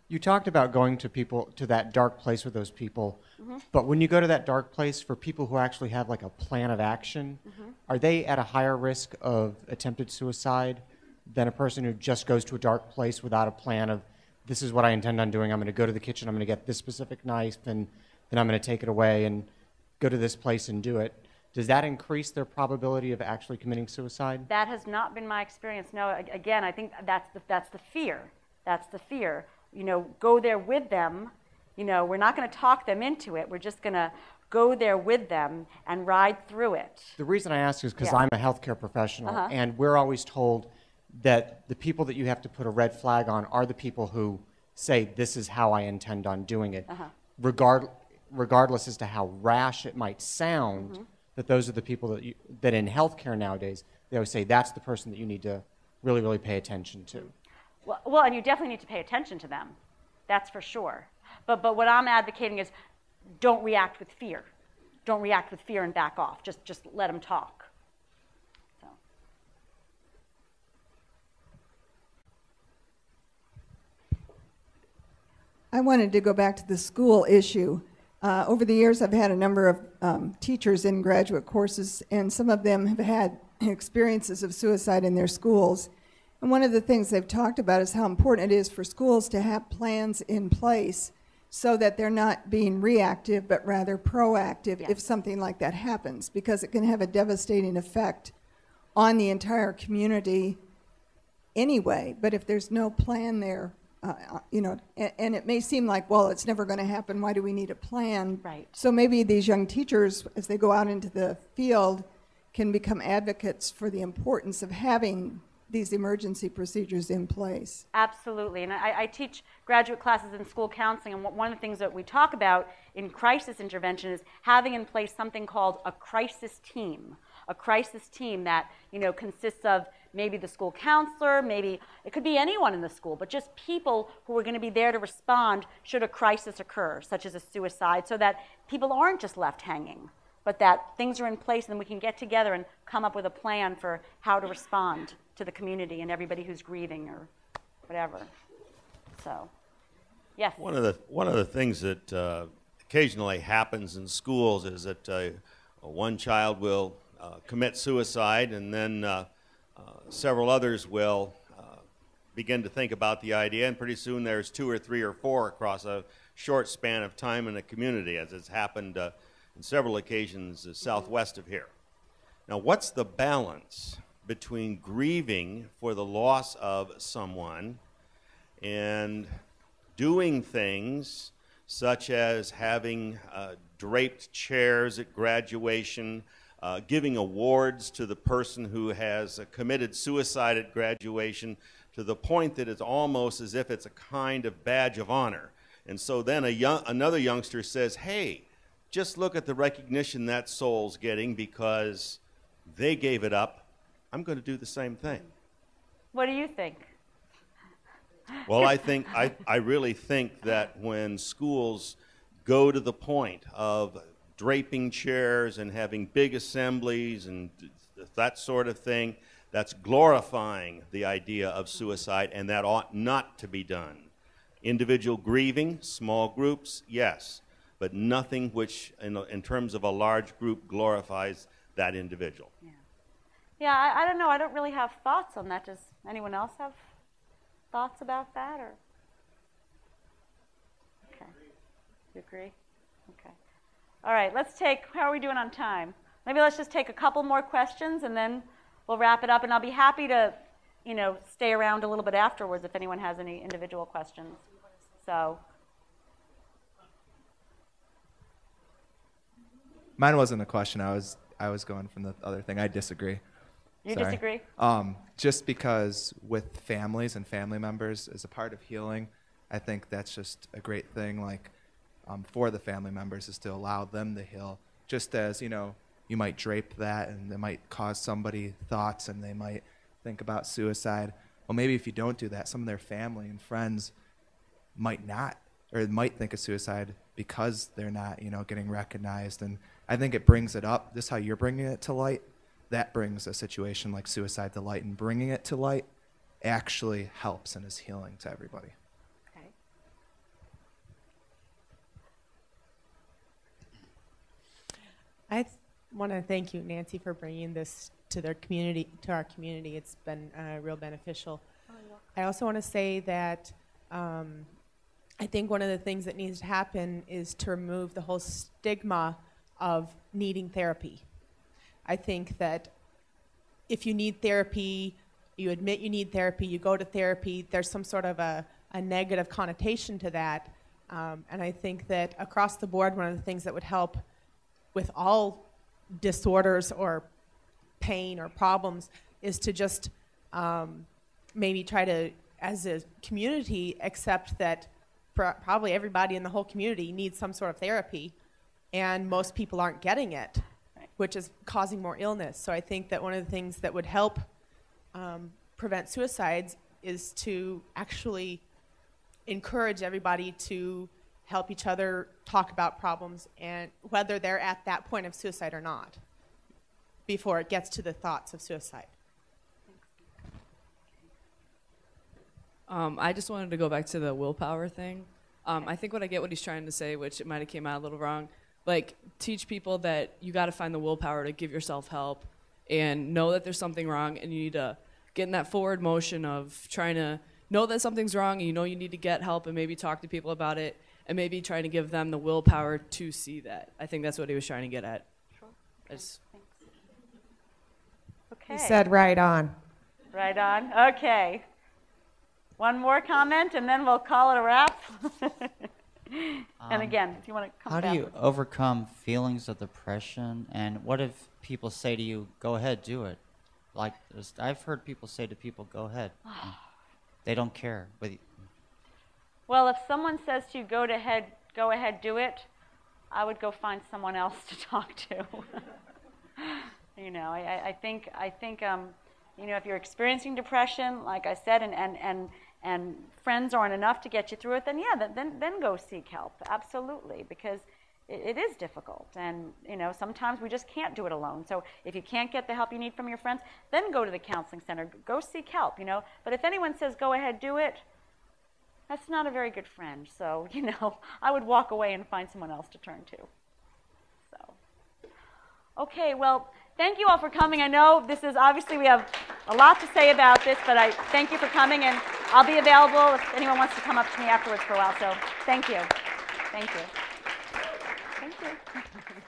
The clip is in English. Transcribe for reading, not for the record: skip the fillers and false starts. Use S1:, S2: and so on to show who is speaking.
S1: You talked about going to people, to that dark place with those people, but when you go to that dark place, for people who actually have like a plan of action, are they at a higher risk of attempted suicide than a person who just goes to a dark place without a plan of, this is what I intend on doing, I'm going to go to the kitchen, I'm going to get this specific knife, and then I'm going to take it away and go to this place and do it? Does that increase their probability of actually committing suicide?
S2: That has not been my experience. No, again, I think that's the fear. That's the fear. You know, go there with them. You know, we're not going to talk them into it. We're just going to go there with them and ride through it.
S1: The reason I ask is because I'm a healthcare professional, and we're always told that the people that you have to put a red flag on are the people who say, this is how I intend on doing it. Regardless as to how rash it might sound, that those are the people that in healthcare nowadays, they always say that's the person that you need to really, really pay attention to.
S2: Well, and you definitely need to pay attention to them. That's for sure. But what I'm advocating is don't react with fear. Don't react with fear and back off. Just let them talk. So.
S3: I wanted to go back to the school issue. Over the years, I've had a number of teachers in graduate courses, and some of them have had experiences of suicide in their schools. And one of the things they've talked about is how important it is for schools to have plans in place so that they're not being reactive, but rather proactive if something like that happens, because it can have a devastating effect on the entire community anyway. But if there's no plan there, you know, and it may seem like, well, it's never going to happen. Why do we need a plan?
S2: Right.
S3: So maybe these young teachers, as they go out into the field, can become advocates for the importance of having these emergency procedures in place.
S2: Absolutely. And I teach graduate classes in school counseling, and one of the things that we talk about in crisis intervention is having in place something called a crisis team. A crisis team that, you know, consists of maybe the school counselor, maybe it could be anyone in the school, but just people who are going to be there to respond should a crisis occur, such as a suicide, so that people aren't just left hanging, but that things are in place and we can get together and come up with a plan for how to respond to the community and everybody who's grieving or whatever. So, yes.
S4: One of the things that occasionally happens in schools is that one child will commit suicide, and then several others will begin to think about the idea, and pretty soon there's 2 or 3 or 4 across a short span of time in a community, as has happened on several occasions southwest of here. Now, what's the balance between grieving for the loss of someone and doing things such as having draped chairs at graduation, giving awards to the person who has committed suicide at graduation, to the point that it's almost as if it's a kind of badge of honor? And so then another youngster says, hey, just look at the recognition that soul's getting because they gave it up. I'm going to do the same thing.
S2: What do you think?
S4: Well, I really think that when schools go to the point of draping chairs and having big assemblies and that sort of thing, that's glorifying the idea of suicide, and that ought not to be done. Individual grieving, small groups, yes, but nothing which, in terms of a large group, glorifies that individual.
S2: Yeah, I don't know. I don't really have thoughts on that. Does anyone else have thoughts about that? Or okay, you agree? Okay. All right. Let's take. How are we doing on time? Maybe let's just take a couple more questions, and then we'll wrap it up. And I'll be happy to, you know, stay around a little bit afterwards if anyone has any individual questions. So.
S5: Mine wasn't a question. I was going from the other thing. I disagree.
S2: You disagree?
S5: Just because with families and family members as a part of healing, I think that's just a great thing. Like for the family members is to allow them to heal. Just as, you know, you might drape that and it might cause somebody thoughts and they might think about suicide. Well, maybe if you don't do that, some of their family and friends might not, or might think of suicide because they're not, you know, getting recognized. And I think it brings it up. This is how you're bringing it to light. That brings a situation like suicide to light, and bringing it to light actually helps and is healing to everybody.
S2: Okay.
S6: want to thank you, Nancy, for bringing this to their community, to our community. It's been real beneficial. I also want to say that I think one of the things that needs to happen is to remove the whole stigma of needing therapy. I think that if you need therapy, you admit you need therapy, you go to therapy, there's some sort of a negative connotation to that. And I think that across the board, one of the things that would help with all disorders or pain or problems is to just maybe try to, as a community, accept that probably everybody in the whole community needs some sort of therapy, and most people aren't getting it, which is causing more illness. So I think that one of the things that would help prevent suicides is to actually encourage everybody to help each other talk about problems, and whether they're at that point of suicide or not, before it gets to the thoughts of suicide.
S7: I just wanted to go back to the willpower thing. I think what he's trying to say, which it might have came out a little wrong, like teach people that you got to find the willpower to give yourself help and know that there's something wrong, and you need to get in that forward motion of trying to know that something's wrong, and you know you need to get help and maybe talk to people about it, and maybe trying to give them the willpower to see that. I think that's what he was trying to get at.
S2: Sure. Okay. Okay.
S8: He said right on.
S2: Right on. Okay. One more comment, and then we'll call it a wrap. And again, if you want to come
S9: how
S2: back.
S9: do you overcome feelings of depression? And what if people say to you, go ahead, do it? Like, I've heard people say to people, go ahead. They don't care.
S2: Well, if someone says to you, go ahead, do it, I would go find someone else to talk to. You know, I think you know, if you're experiencing depression, like I said, and friends aren't enough to get you through it, then yeah, then go seek help. Absolutely, because it is difficult, and you know, sometimes we just can't do it alone. So if you can't get the help you need from your friends, then go to the counseling center. Go seek help. You know, but if anyone says go ahead, do it, that's not a very good friend. So you know, I would walk away and find someone else to turn to. So, okay, well. Thank you all for coming. I know this is, obviously we have a lot to say about this, but I thank you for coming, and I'll be available if anyone wants to come up to me afterwards for a while. So thank you. Thank you. Thank you.